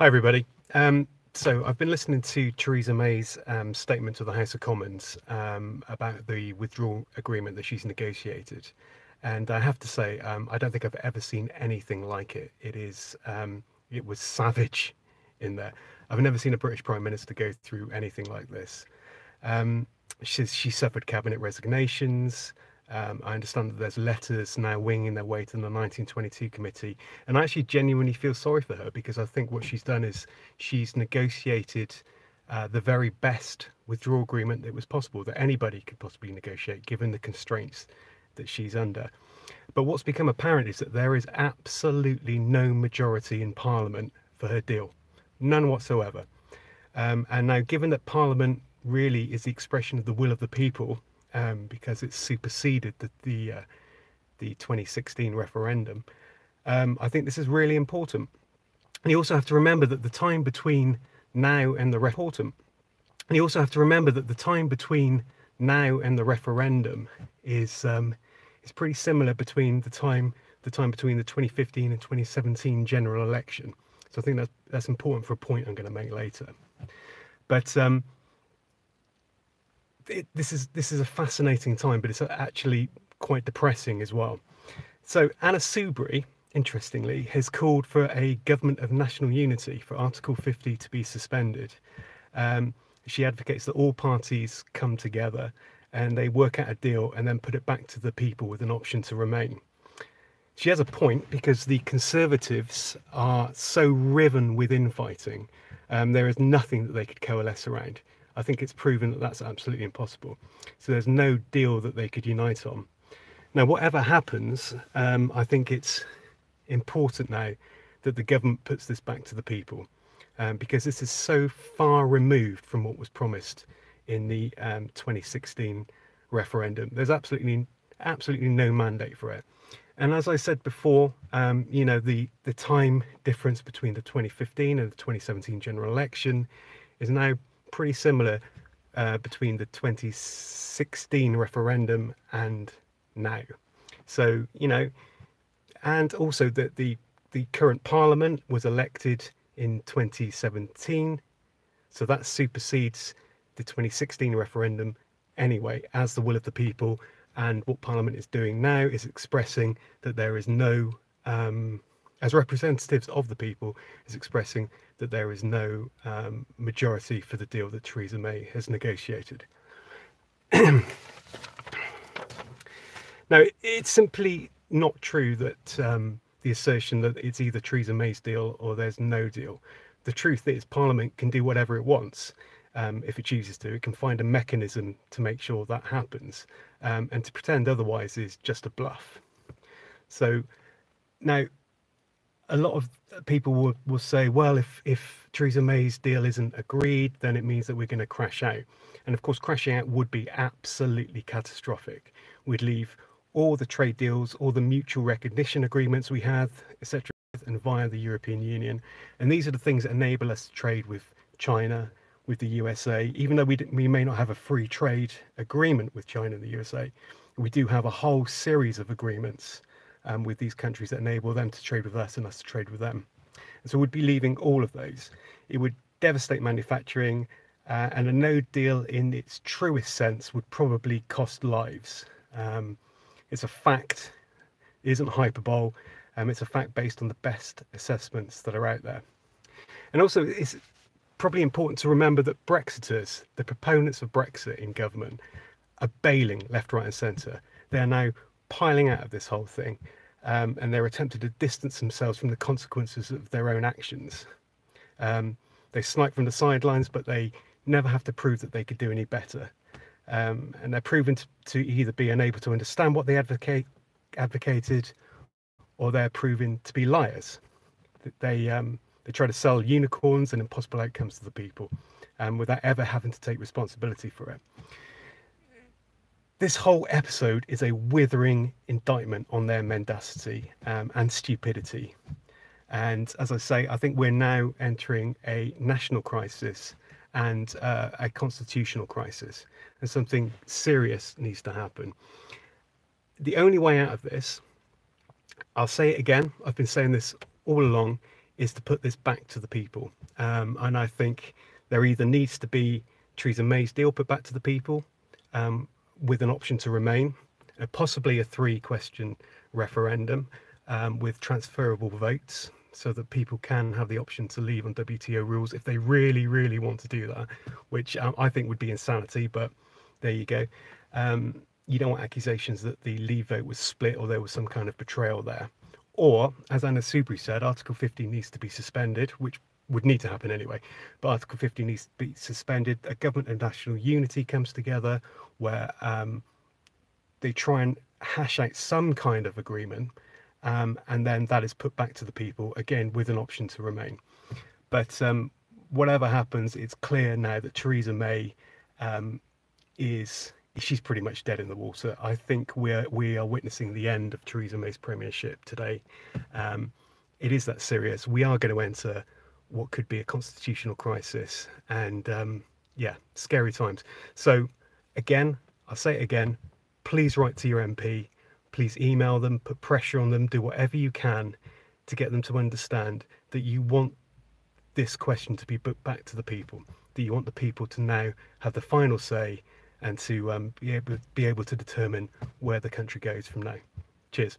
Hi, everybody. So I've been listening to Theresa May's statement to the House of Commons about the withdrawal agreement that she's negotiated. And I have to say, I don't think I've ever seen anything like it. It was savage in there. I've never seen a British Prime Minister go through anything like this. She suffered cabinet resignations. I understand that there's letters now winging their way to the 1922 committee, and I actually genuinely feel sorry for her, because I think what she's done is she's negotiated the very best withdrawal agreement that was possible, that anybody could possibly negotiate, given the constraints that she's under. But what's become apparent is that there is absolutely no majority in Parliament for her deal, none whatsoever. And now, given that Parliament really is the expression of the will of the people, because it's superseded the 2016 referendum, I think this is really important. And you also have to remember that the time between now and the referendum is pretty similar between the time between the 2015 and 2017 general election. So I think that's important for a point I'm going to make later. But this is a fascinating time, but it's actually quite depressing as well. So Anna Soubry, interestingly, has called for a government of national unity, for Article 50 to be suspended. She advocates that all parties come together and they work out a deal and then put it back to the people with an option to remain. She has a point, because the Conservatives are so riven with infighting. There is nothing that they could coalesce around. I think it's proven that that's absolutely impossible. So there's no deal that they could unite on. Now, whatever happens, I think it's important now that the government puts this back to the people, because this is so far removed from what was promised in the 2016 referendum. There's absolutely no mandate for it. And as I said before, the time difference between the 2015 and the 2017 general election is now pretty similar between the 2016 referendum and now. So, and also that the current parliament was elected in 2017. So that supersedes the 2016 referendum anyway, as the will of the people. And what Parliament is doing now is expressing that there is no, as representatives of the people, is expressing that there is no majority for the deal that Theresa May has negotiated. Now, it's simply not true that the assertion that it's either Theresa May's deal or there's no deal. The truth is, Parliament can do whatever it wants. If it chooses to, it can find a mechanism to make sure that happens, and to pretend otherwise is just a bluff. So now, a lot of people will say, well, if Theresa May's deal isn't agreed, then it means that we're going to crash out. And of course, crashing out would be absolutely catastrophic. We'd leave all the trade deals, all the mutual recognition agreements we have, etc., and via the European Union. And these are the things that enable us to trade with China, with the USA. Even though we may not have a free trade agreement with China and the USA, we do have a whole series of agreements with these countries that enable them to trade with us and us to trade with them. And so we'd be leaving all of those. It would devastate manufacturing, and a no deal in its truest sense would probably cost lives. It's a fact. It isn't hyperbole. It's a fact based on the best assessments that are out there. And also, it's probably important to remember that Brexiters, the proponents of Brexit in government, are bailing left, right and centre. They are now piling out of this whole thing, and they're attempting to distance themselves from the consequences of their own actions. They snipe from the sidelines, but they never have to prove that they could do any better. And they're proven to either be unable to understand what they advocated, or they're proven to be liars. They try to sell unicorns and impossible outcomes to the people, without ever having to take responsibility for it. This whole episode is a withering indictment on their mendacity and stupidity. And as I say, I think we're now entering a national crisis and a constitutional crisis, and something serious needs to happen. The only way out of this, I'll say it again, I've been saying this all along, is to put this back to the people. And I think there either needs to be Theresa May's deal put back to the people, with an option to remain, possibly a 3-question referendum with transferable votes, so that people can have the option to leave on WTO rules if they really, really want to do that, which I think would be insanity, but there you go. You don't want accusations that the Leave vote was split or there was some kind of betrayal there. Or, as Anna Soubry said, Article 50 needs to be suspended, which would need to happen anyway, but Article 50 needs to be suspended. A government of national unity comes together where they try and hash out some kind of agreement, and then that is put back to the people, again, with an option to remain. But whatever happens, it's clear now that Theresa May she's pretty much dead in the water. I think we are witnessing the end of Theresa May's premiership today. It is that serious. We are going to enter what could be a constitutional crisis, and yeah, scary times. So again, I'll say it again, please write to your MP, please email them, put pressure on them, do whatever you can to get them to understand that you want this question to be put back to the people, that you want the people to now have the final say and to be able to determine where the country goes from now. Cheers.